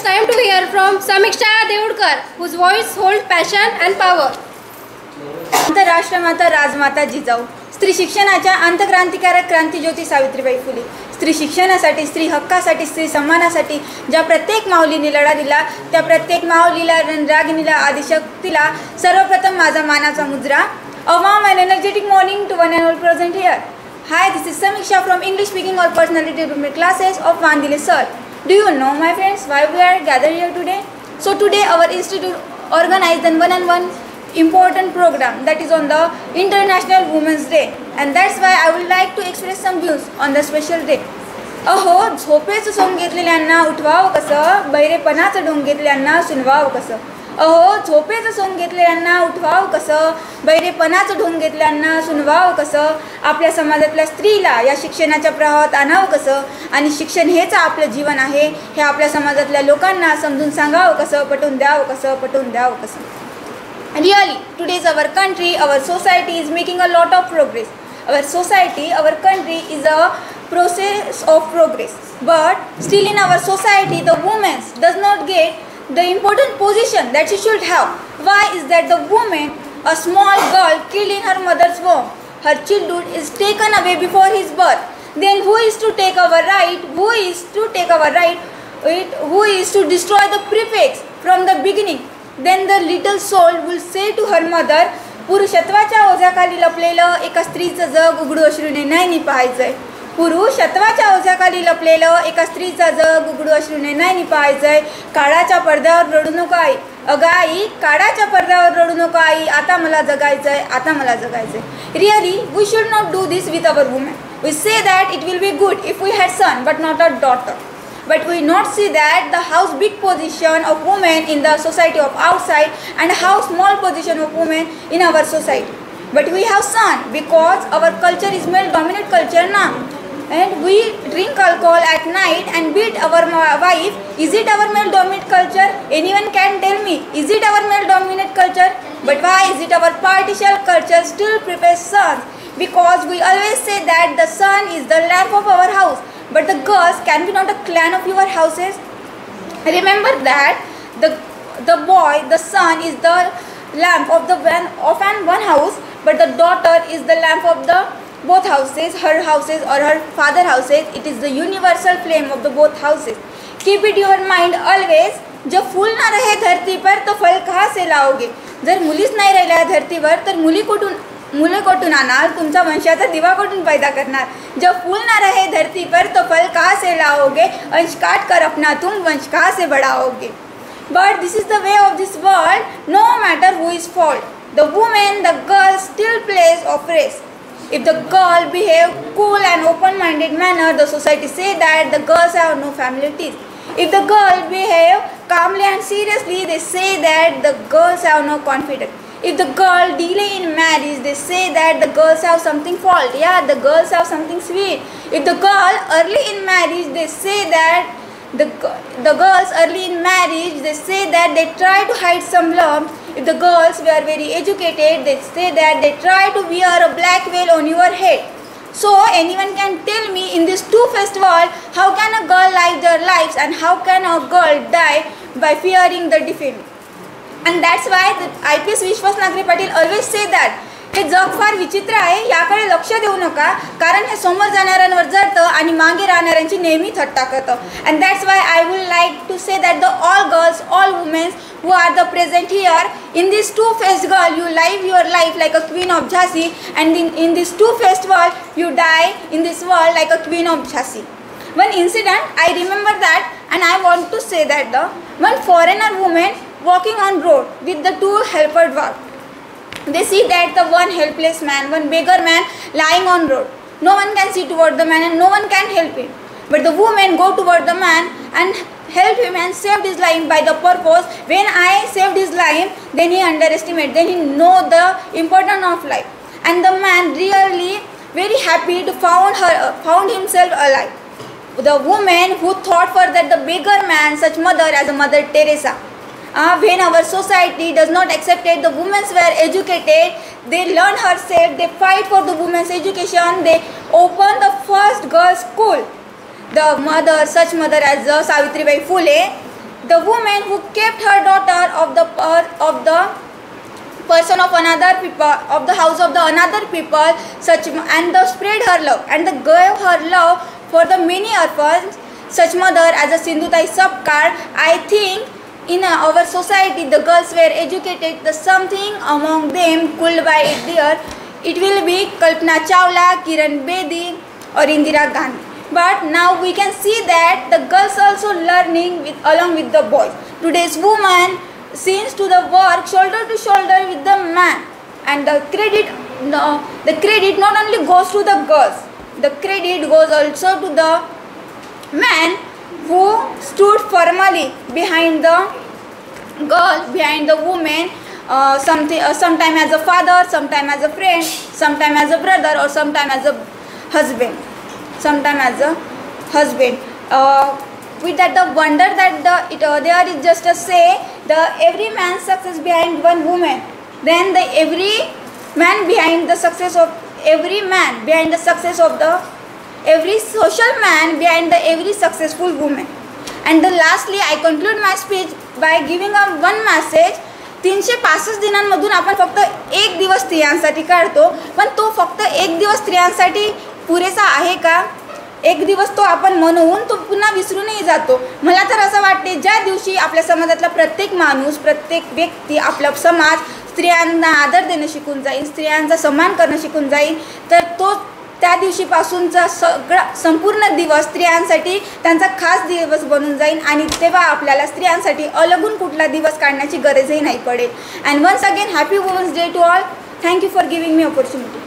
time to hear from Samiksha Devudkar, whose voice holds passion and power. राष्ट्रमाता राजमाता जिजाऊ, स्त्री शिक्षणाच्या अंतक्रांतिकारक क्रांतिज्योती सावित्रीबाई फुले, स्त्री शिक्षणासाठी, स्त्री हक्कासाठी, स्त्री सन्मानासाठी ज्या प्रत्येक माऊलीने लढा दिला, त्या प्रत्येक माऊलीला, रणरागिणीला, आदिशक्तीला सर्वप्रथम माझा मानाचा मुजरा. A warm and energetic morning to one and all present here. Hi, this is Samiksha from English speaking or personality development classes of Vandile Sir. Do you know, my friends, why we are gathered here today? So today our institute organized an one-on-one important program that is on the International Women's Day, and that's why I would like to express some views on the special day. अहो, झोपेचं song घेतलेल्यांना उठवावं कसं, बहिरेपणाचं ढोंग घेतलेल्यांना सुनवावं कसं. अहो, झोपेचं song घेतलेल्यांना उठवावं कसं, बहिरेपणाचं ढोंग घेतलेल्यांना सुनवावं कसं. आपल्या समाजातल्या स्त्रीला या शिक्षणाच्या प्रवाहात आणावं कसं, आणि शिक्षण हेच आपलं जीवन आहे हे आपल्या समाजातल्या लोकांना समजून सांगावं कसं, पटवून द्यावं कसं, पटवून द्यावं कसं. Really, today's our country, our society is making a lot of progress. Our society, our country is a process of progress. But still in our society, the woman does not get the important position that she should have. Why is that the woman, a small girl killed in her mother's womb, her childhood is taken away before his birth. Then who is to take our right? Who is to take our right? Who is to destroy the prefix from the beginning? Then the little soul will say to her mother, पुरुषत्वाच्या ओझ्याखाली लपलेलं एका स्त्रीचं जग उघडू अश्रूने नाही पाहायचंय. पुरुषत्वाच्या ओझ्याखाली लपलेलं एका स्त्रीचं जग उघडू अश्रूने नाही पाहायचंय. काळाच्या पडद्यावर रडू नको आई, अगं आई, काळाच्या पडद्यावर रडू नको आई, आता मला जगायचंय, आता मला जगायचंय. Really, we should not do this with our women. We say that it will be good if we had son but not a daughter. But we not see that the how big position of women in the society of outside and how small position of women in our society. But we have son because our culture is male dominant culture now, and we drink alcohol at night and beat our wife. Is it our male dominant culture? Anyone can tell me, is it our male dominant culture? But why is it our partial culture still prepares sons? Because we always say that the son is the lamp of our house, but the girls can be not a clan of your houses. Remember that the boy, the son, is the lamp of one house, but the daughter is the lamp of the both houses, her houses or her father houses. It is the universal flame of the both houses. Keep it your mind always. जब फूल ना रहे धरती पर तो फल कहाँ से लाओगे. जर मुलीच नाही राहिल्या धरतीवर तर मुले कोठून आणार, तुमचा वंशाचा दिवा कोठून पैदा करणार. जब फूल ना रहे धरती पर तो फल कहाँ से लाओगे, अंश काट कर अपना तुम वंश कहाँ से बढ़ाओगे. But this is the way of this world. No matter who is fault, the woman, the girl still plays of race. If the girl behave cool and open-minded manner, the society say that the girls have no familiarity. If the girl behave calmly and seriously, they say that the girls have no confidence. If the girl delay in marriage, they say that the girls have something fault. Yeah, the girls have something sweet. If the girl early in marriage, they say that the girls early in marriage, they say that they try to hide some lumps. If the girls were very educated, they say that they try to wear a black veil on your head. So anyone can tell me in this two-faced world, how can a girl live their lives and how can a girl die by fearing the defeat? And that's why the IPS Vishwas Nagri Patil always say that हे जग फार विचित्र आहे, याकडे लक्ष देऊ नका, कारण हे समोर जाणाऱ्यांवर जळतं आणि मागे राहणाऱ्यांची नेहमी थट्टा करतं. And that's why I would like to say that the all girls, all women who are the present here, in this two-faced girl, you live your life like a queen of Jhansi, and in this two-faced world, you die in this world like a queen of Jhansi. One incident, I remember that, and I want to say that one foreigner woman walking on road with the two helper dwarf. They see that the one helpless man, one beggar man lying on road. No one can see toward the man and no one can help him. But the woman go toward the man and help him and saved his life by the purpose. When I saved his life, then he underestimated, then he know the importance of life. And the man really very happy to found himself alive. The woman who thought for that the beggar man, such mother as a Mother Teresa. When our society does not accept it, the women were educated, they learn herself, they fight for the women's education, they open the first girls' school. The mother, such mother as Savitribai Phule, The woman who kept her daughter of the person of another people, of the house of the another people, such and the spread her love and the gave her love for the many orphans, such mother as a Sindhutai Sapkar. I think in our society the girls were educated, the something among them could by it there. It will be Kalpana Chawla, Kiran Bedi or Indira Gandhi. But now we can see that the girls also learning along with the boys. Today's woman seems to the work shoulder to shoulder with the man, and the credit not only goes to the girls, the credit goes also to the man who stood firmly behind the girl, behind the woman, sometime as a father, sometime as a friend, sometime as a brother, or sometime as a husband. With that, the wonder that there is just a say, the every man's success behind one woman, then the every man behind the success of every man, behind the success of the every social man, behind the every successful woman. And then lastly, I conclude my speech by giving one message. 365 दिनांमधून आपण फक्त एक दिवस स्त्रियांसाठी काढतो, पण तो फक्त एक दिवस स्त्रियांसाठी पुरेसा आहे का? एक दिवस तो आपण म्हणून तो पुन्हा विसरूनही जातो. मला तर असं वाटते, ज्या दिवशी आपल्या समाजातला प्रत्येक माणूस, प्रत्येक व्यक्ती, आपला समाज स्त्रियांना आदर देणं शिकून जाईल, स्त्रियांचा सन्मान करणं शिकून जाईल, तर तो त्या दिवशीपासूनचा सगळा संपूर्ण दिवस स्त्रियांसाठी त्यांचा खास दिवस बनून जाईल, आणि तेव्हा आपल्याला स्त्रियांसाठी अलगून कुठला दिवस काढण्याची गरजही नाही पडेल. And once again happy women's day to all. Thank you for giving me opportunity.